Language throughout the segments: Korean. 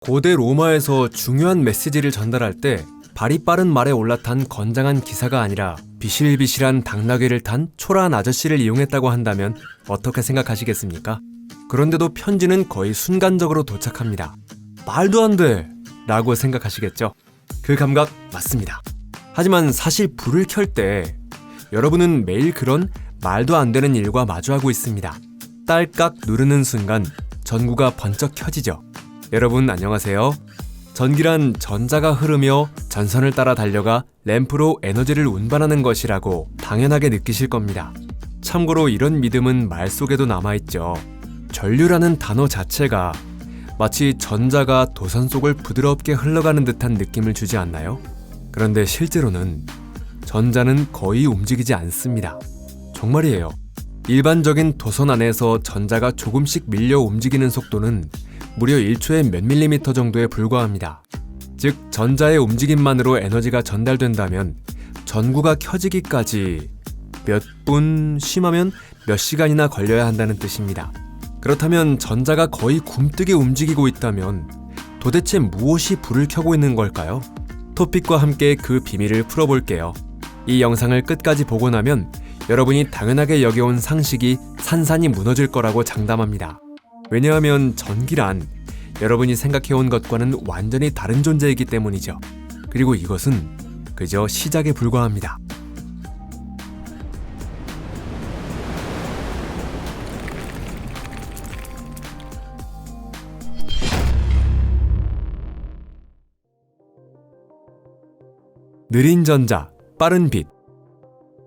고대 로마에서 중요한 메시지를 전달할 때 발이 빠른 말에 올라탄 건장한 기사가 아니라 비실비실한 당나귀를 탄 초라한 아저씨를 이용했다고 한다면 어떻게 생각하시겠습니까? 그런데도 편지는 거의 순간적으로 도착합니다. 말도 안 돼! 라고 생각하시겠죠? 그 감각 맞습니다. 하지만 사실 불을 켤 때 여러분은 매일 그런 말도 안 되는 일과 마주하고 있습니다. 딸깍 누르는 순간 전구가 번쩍 켜지죠. 여러분 안녕하세요. 전기란 전자가 흐르며 전선을 따라 달려가 램프로 에너지를 운반하는 것이라고 당연하게 느끼실 겁니다. 참고로 이런 믿음은 말 속에도 남아있죠. 전류라는 단어 자체가 마치 전자가 도선 속을 부드럽게 흘러가는 듯한 느낌을 주지 않나요? 그런데 실제로는 전자는 거의 움직이지 않습니다. 정말이에요. 일반적인 도선 안에서 전자가 조금씩 밀려 움직이는 속도는 무려 1초에 몇 밀리미터 정도에 불과합니다. 즉 전자의 움직임만으로 에너지가 전달된다면 전구가 켜지기까지 몇 분, 심하면 몇 시간이나 걸려야 한다는 뜻입니다. 그렇다면 전자가 거의 굼뜨게 움직이고 있다면 도대체 무엇이 불을 켜고 있는 걸까요? 토픽과 함께 그 비밀을 풀어볼게요. 이 영상을 끝까지 보고 나면 여러분이 당연하게 여겨온 상식이 산산이 무너질 거라고 장담합니다. 왜냐하면 전기란 여러분이 생각해온 것과는 완전히 다른 존재이기 때문이죠. 그리고 이것은 그저 시작에 불과합니다. 느린 전자, 빠른 빛.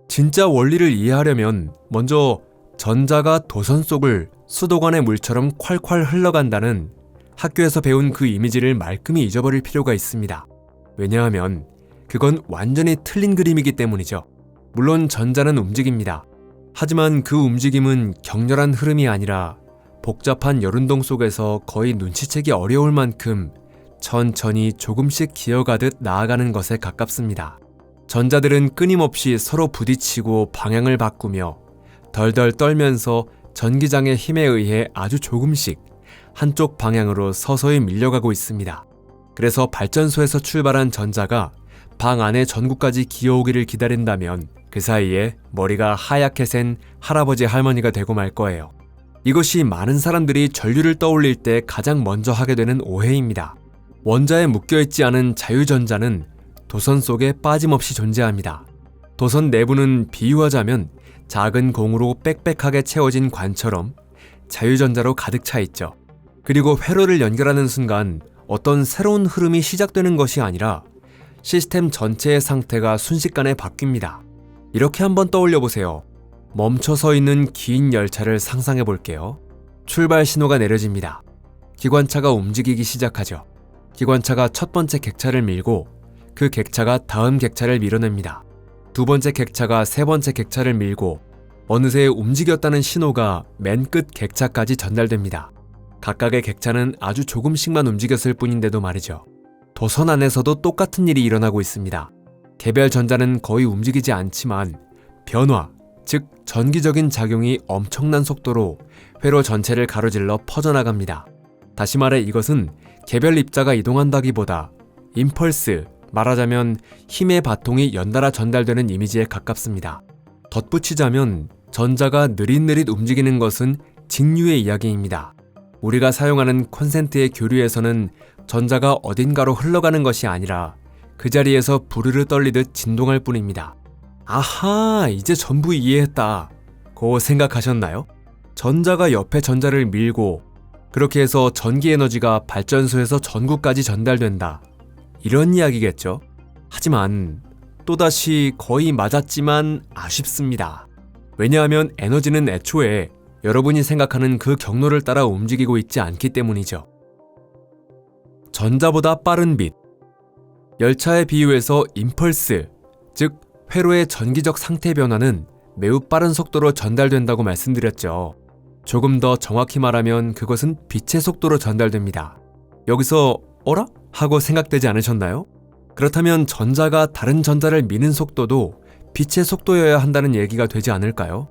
진짜 원리를 이해하려면 먼저 전자가 도선 속을 수도관의 물처럼 콸콸 흘러간다는 학교에서 배운 그 이미지를 말끔히 잊어버릴 필요가 있습니다. 왜냐하면 그건 완전히 틀린 그림이기 때문이죠. 물론 전자는 움직입니다. 하지만 그 움직임은 격렬한 흐름이 아니라 복잡한 열운동 속에서 거의 눈치채기 어려울 만큼 천천히 조금씩 기어가듯 나아가는 것에 가깝습니다. 전자들은 끊임없이 서로 부딪히고 방향을 바꾸며 덜덜 떨면서 전기장의 힘에 의해 아주 조금씩 한쪽 방향으로 서서히 밀려가고 있습니다. 그래서 발전소에서 출발한 전자가 방 안의 전구까지 기어오기를 기다린다면 그 사이에 머리가 하얗게 센 할아버지 할머니가 되고 말 거예요. 이것이 많은 사람들이 전류를 떠올릴 때 가장 먼저 하게 되는 오해입니다. 원자에 묶여있지 않은 자유전자는 도선 속에 빠짐없이 존재합니다. 도선 내부는 비유하자면 작은 공으로 빽빽하게 채워진 관처럼 자유전자로 가득 차 있죠. 그리고 회로를 연결하는 순간 어떤 새로운 흐름이 시작되는 것이 아니라 시스템 전체의 상태가 순식간에 바뀝니다. 이렇게 한번 떠올려 보세요. 멈춰서 있는 긴 열차를 상상해 볼게요. 출발 신호가 내려집니다. 기관차가 움직이기 시작하죠. 기관차가 첫 번째 객차를 밀고 그 객차가 다음 객차를 밀어냅니다. 두 번째 객차가 세 번째 객차를 밀고 어느새 움직였다는 신호가 맨 끝 객차까지 전달됩니다. 각각의 객차는 아주 조금씩만 움직였을 뿐인데도 말이죠. 도선 안에서도 똑같은 일이 일어나고 있습니다. 개별 전자는 거의 움직이지 않지만 변화, 즉 전기적인 작용이 엄청난 속도로 회로 전체를 가로질러 퍼져나갑니다. 다시 말해 이것은 개별 입자가 이동한다기보다 임펄스, 말하자면 힘의 바통이 연달아 전달되는 이미지에 가깝습니다. 덧붙이자면 전자가 느릿느릿 움직이는 것은 직류의 이야기입니다. 우리가 사용하는 콘센트의 교류에서는 전자가 어딘가로 흘러가는 것이 아니라 그 자리에서 부르르 떨리듯 진동할 뿐입니다. 아하, 이제 전부 이해했다. 고 생각하셨나요? 전자가 옆에 전자를 밀고 그렇게 해서 전기 에너지가 발전소에서 전구까지 전달된다. 이런 이야기겠죠. 하지만 또다시 거의 맞았지만 아쉽습니다. 왜냐하면 에너지는 애초에 여러분이 생각하는 그 경로를 따라 움직이고 있지 않기 때문이죠. 전자보다 빠른 빛. 열차의 비유에서 임펄스, 즉 회로의 전기적 상태 변화는 매우 빠른 속도로 전달된다고 말씀드렸죠. 조금 더 정확히 말하면 그것은 빛의 속도로 전달됩니다. 여기서 어라? 하고 생각되지 않으셨나요? 그렇다면 전자가 다른 전자를 미는 속도도 빛의 속도여야 한다는 얘기가 되지 않을까요?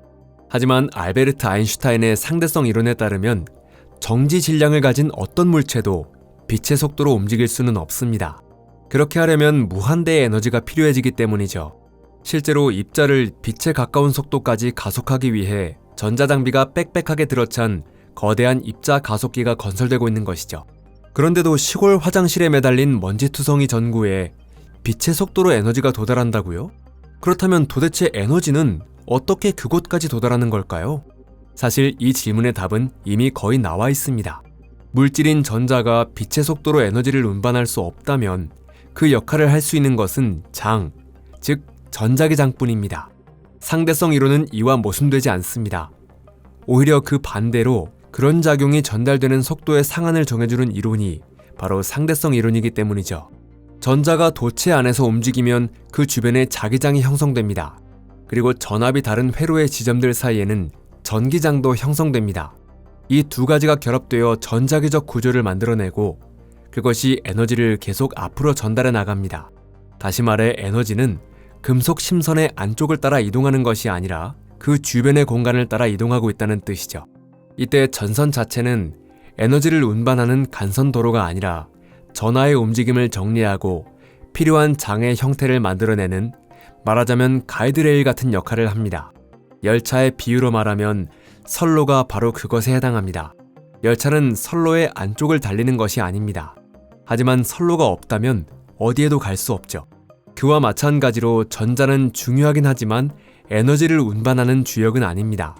하지만 알베르트 아인슈타인의 상대성 이론에 따르면 정지 질량을 가진 어떤 물체도 빛의 속도로 움직일 수는 없습니다. 그렇게 하려면 무한대의 에너지가 필요해지기 때문이죠. 실제로 입자를 빛에 가까운 속도까지 가속하기 위해 전자장비가 빽빽하게 들어찬 거대한 입자 가속기가 건설되고 있는 것이죠. 그런데도 시골 화장실에 매달린 먼지투성이 전구에 빛의 속도로 에너지가 도달한다고요? 그렇다면 도대체 에너지는 어떻게 그곳까지 도달하는 걸까요? 사실 이 질문의 답은 이미 거의 나와 있습니다. 물질인 전자가 빛의 속도로 에너지를 운반할 수 없다면 그 역할을 할 수 있는 것은 장, 즉 전자기장뿐입니다. 상대성 이론은 이와 모순되지 않습니다. 오히려 그 반대로 그런 작용이 전달되는 속도의 상한을 정해주는 이론이 바로 상대성 이론이기 때문이죠. 전자가 도체 안에서 움직이면 그 주변에 자기장이 형성됩니다. 그리고 전압이 다른 회로의 지점들 사이에는 전기장도 형성됩니다. 이 두 가지가 결합되어 전자기적 구조를 만들어내고 그것이 에너지를 계속 앞으로 전달해 나갑니다. 다시 말해 에너지는 금속 심선의 안쪽을 따라 이동하는 것이 아니라 그 주변의 공간을 따라 이동하고 있다는 뜻이죠. 이때 전선 자체는 에너지를 운반하는 간선도로가 아니라 전하의 움직임을 정리하고 필요한 장의 형태를 만들어내는 말하자면 가이드레일 같은 역할을 합니다. 열차의 비유로 말하면 선로가 바로 그것에 해당합니다. 열차는 선로의 안쪽을 달리는 것이 아닙니다. 하지만 선로가 없다면 어디에도 갈 수 없죠. 그와 마찬가지로 전자는 중요하긴 하지만 에너지를 운반하는 주역은 아닙니다.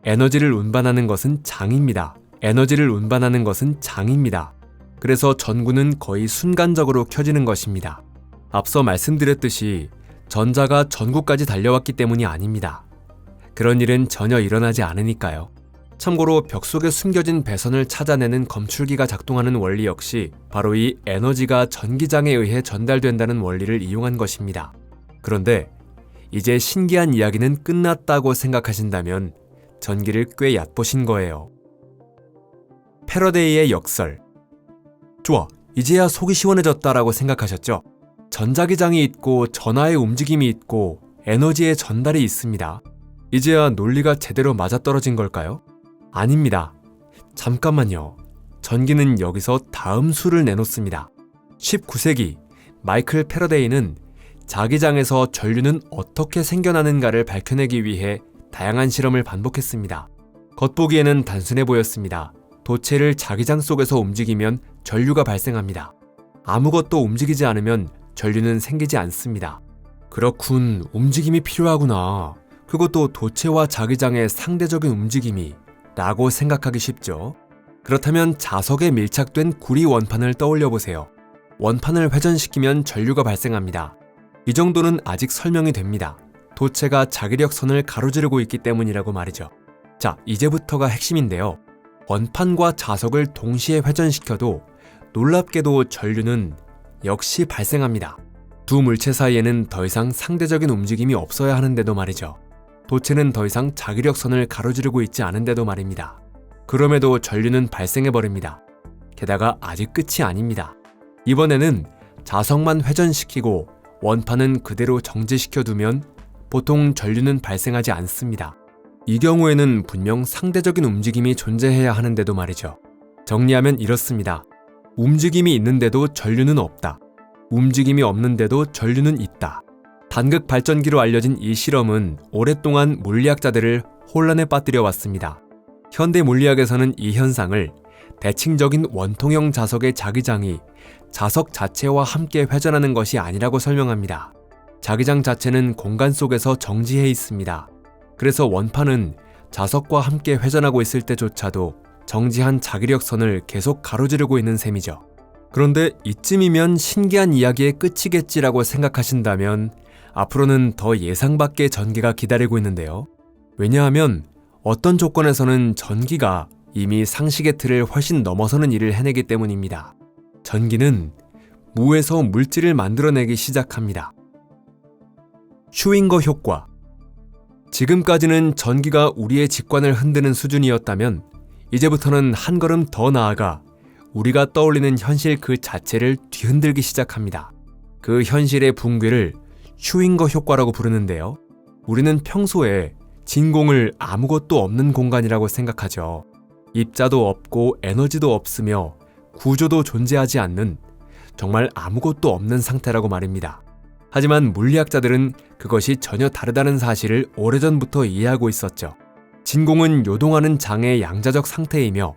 에너지를 운반하는 것은 장입니다. 에너지를 운반하는 것은 장입니다. 그래서 전구는 거의 순간적으로 켜지는 것입니다. 앞서 말씀드렸듯이 전자가 전구까지 달려왔기 때문이 아닙니다. 그런 일은 전혀 일어나지 않으니까요. 참고로 벽 속에 숨겨진 배선을 찾아내는 검출기가 작동하는 원리 역시 바로 이 에너지가 전기장에 의해 전달된다는 원리를 이용한 것입니다. 그런데 이제 신기한 이야기는 끝났다고 생각하신다면 전기를 꽤 얕보신 거예요. 패러데이의 역설. 좋아, 이제야 속이 시원해졌다라고 생각하셨죠? 전자기장이 있고 전하의 움직임이 있고 에너지의 전달이 있습니다. 이제야 논리가 제대로 맞아떨어진 걸까요? 아닙니다. 잠깐만요. 전기는 여기서 다음 수를 내놓습니다. 19세기 마이클 패러데이는 자기장에서 전류는 어떻게 생겨나는가를 밝혀내기 위해 다양한 실험을 반복했습니다. 겉보기에는 단순해 보였습니다. 도체를 자기장 속에서 움직이면 전류가 발생합니다. 아무것도 움직이지 않으면 전류는 생기지 않습니다. 그렇군, 움직임이 필요하구나. 그것도 도체와 자기장의 상대적인 움직임이 라고 생각하기 쉽죠. 그렇다면 자석에 밀착된 구리 원판을 떠올려 보세요. 원판을 회전시키면 전류가 발생합니다. 이 정도는 아직 설명이 됩니다. 도체가 자기력선을 가로지르고 있기 때문이라고 말이죠. 자, 이제부터가 핵심인데요. 원판과 자석을 동시에 회전시켜도 놀랍게도 전류는 역시 발생합니다. 두 물체 사이에는 더 이상 상대적인 움직임이 없어야 하는데도 말이죠. 도체는 더 이상 자기력선을 가로지르고 있지 않은데도 말입니다. 그럼에도 전류는 발생해버립니다. 게다가 아직 끝이 아닙니다. 이번에는 자석만 회전시키고 원판은 그대로 정지시켜두면 보통 전류는 발생하지 않습니다. 이 경우에는 분명 상대적인 움직임이 존재해야 하는데도 말이죠. 정리하면 이렇습니다. 움직임이 있는데도 전류는 없다. 움직임이 없는데도 전류는 있다. 단극 발전기로 알려진 이 실험은 오랫동안 물리학자들을 혼란에 빠뜨려 왔습니다. 현대 물리학에서는 이 현상을 대칭적인 원통형 자석의 자기장이 자석 자체와 함께 회전하는 것이 아니라고 설명합니다. 자기장 자체는 공간 속에서 정지해 있습니다. 그래서 원판은 자석과 함께 회전하고 있을 때조차도 정지한 자기력선을 계속 가로지르고 있는 셈이죠. 그런데 이쯤이면 신기한 이야기의 끝이겠지라고 생각하신다면 앞으로는 더 예상 밖의 전기가 기다리고 있는데요. 왜냐하면 어떤 조건에서는 전기가 이미 상식의 틀을 훨씬 넘어서는 일을 해내기 때문입니다. 전기는 무에서 물질을 만들어내기 시작합니다. 슈윙거 효과. 지금까지는 전기가 우리의 직관을 흔드는 수준이었다면 이제부터는 한 걸음 더 나아가 우리가 떠올리는 현실 그 자체를 뒤흔들기 시작합니다. 그 현실의 붕괴를 슈윙거 효과라고 부르는데요. 우리는 평소에 진공을 아무것도 없는 공간이라고 생각하죠. 입자도 없고 에너지도 없으며 구조도 존재하지 않는 정말 아무것도 없는 상태라고 말입니다. 하지만 물리학자들은 그것이 전혀 다르다는 사실을 오래전부터 이해하고 있었죠. 진공은 요동하는 장의 양자적 상태이며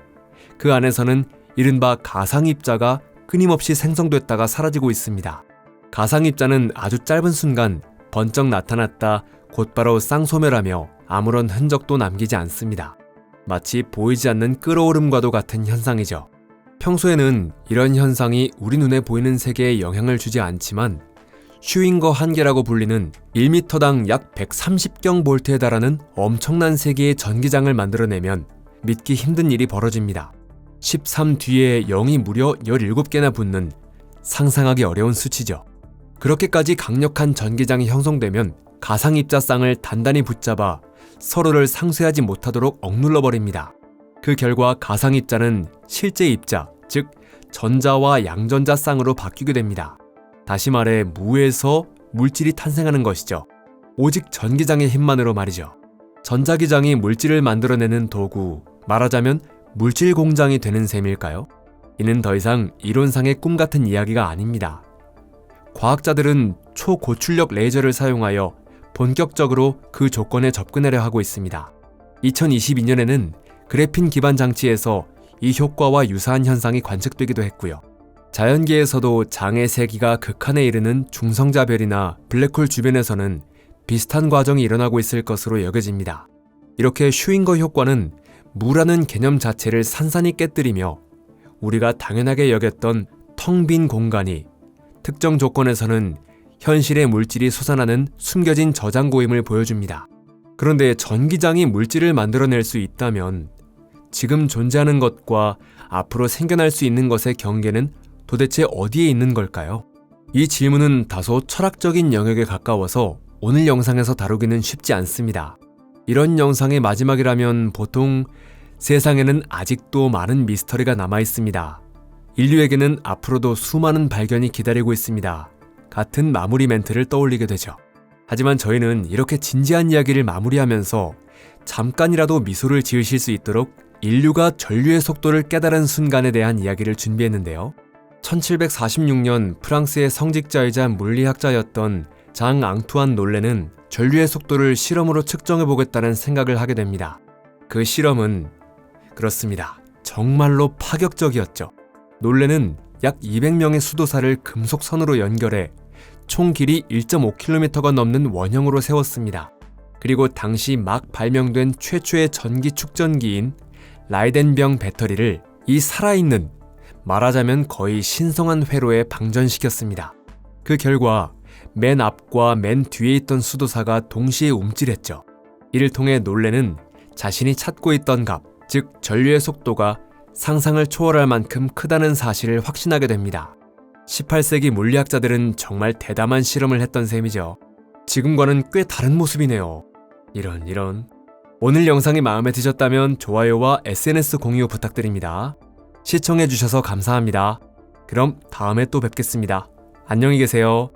그 안에서는 이른바 가상입자가 끊임없이 생성됐다가 사라지고 있습니다. 가상입자는 아주 짧은 순간 번쩍 나타났다 곧바로 쌍소멸하며 아무런 흔적도 남기지 않습니다. 마치 보이지 않는 끓어오름과도 같은 현상이죠. 평소에는 이런 현상이 우리 눈에 보이는 세계에 영향을 주지 않지만 슈윙거 한계라고 불리는 1m당 약 130경 볼트에 달하는 엄청난 세기의 전기장을 만들어내면 믿기 힘든 일이 벌어집니다. 13 뒤에 0이 무려 17개나 붙는 상상하기 어려운 수치죠. 그렇게까지 강력한 전기장이 형성되면 가상입자쌍을 단단히 붙잡아 서로를 상쇄하지 못하도록 억눌러버립니다. 그 결과 가상입자는 실제 입자, 즉 전자와 양전자 쌍으로 바뀌게 됩니다. 다시 말해 무에서 물질이 탄생하는 것이죠. 오직 전기장의 힘만으로 말이죠. 전자기장이 물질을 만들어내는 도구, 말하자면 물질 공장이 되는 셈일까요? 이는 더 이상 이론상의 꿈 같은 이야기가 아닙니다. 과학자들은 초고출력 레이저를 사용하여 본격적으로 그 조건에 접근하려 하고 있습니다. 2022년에는 그래핀 기반 장치에서 이 효과와 유사한 현상이 관측되기도 했고요. 자연계에서도 장의 세기가 극한에 이르는 중성자별이나 블랙홀 주변에서는 비슷한 과정이 일어나고 있을 것으로 여겨집니다. 이렇게 슈윙거 효과는 무라는 개념 자체를 산산이 깨뜨리며 우리가 당연하게 여겼던 텅 빈 공간이 특정 조건에서는 현실의 물질이 솟아나는 숨겨진 저장고임을 보여줍니다. 그런데 전기장이 물질을 만들어낼 수 있다면 지금 존재하는 것과 앞으로 생겨날 수 있는 것의 경계는 도대체 어디에 있는 걸까요? 이 질문은 다소 철학적인 영역에 가까워서 오늘 영상에서 다루기는 쉽지 않습니다. 이런 영상의 마지막이라면 보통 세상에는 아직도 많은 미스터리가 남아 있습니다. 인류에게는 앞으로도 수많은 발견이 기다리고 있습니다. 같은 마무리 멘트를 떠올리게 되죠. 하지만 저희는 이렇게 진지한 이야기를 마무리하면서 잠깐이라도 미소를 지으실 수 있도록 인류가 전류의 속도를 깨달은 순간에 대한 이야기를 준비했는데요. 1746년 프랑스의 성직자이자 물리학자였던 장 앙투안 놀레는 전류의 속도를 실험으로 측정해보겠다는 생각을 하게 됩니다. 그 실험은 그렇습니다. 정말로 파격적이었죠. 놀레는 약 200명의 수도사를 금속선으로 연결해 총 길이 1.5km가 넘는 원형으로 세웠습니다. 그리고 당시 막 발명된 최초의 전기 축전기인 라이덴병 배터리를 이 살아있는, 말하자면 거의 신성한 회로에 방전시켰습니다. 그 결과 맨 앞과 맨 뒤에 있던 수도사가 동시에 움찔했죠. 이를 통해 놀레는 자신이 찾고 있던 값, 즉 전류의 속도가 상상을 초월할 만큼 크다는 사실을 확신하게 됩니다. 18세기 물리학자들은 정말 대담한 실험을 했던 셈이죠. 지금과는 꽤 다른 모습이네요. 이런. 오늘 영상이 마음에 드셨다면 좋아요와 SNS 공유 부탁드립니다. 시청해주셔서 감사합니다. 그럼 다음에 또 뵙겠습니다. 안녕히 계세요.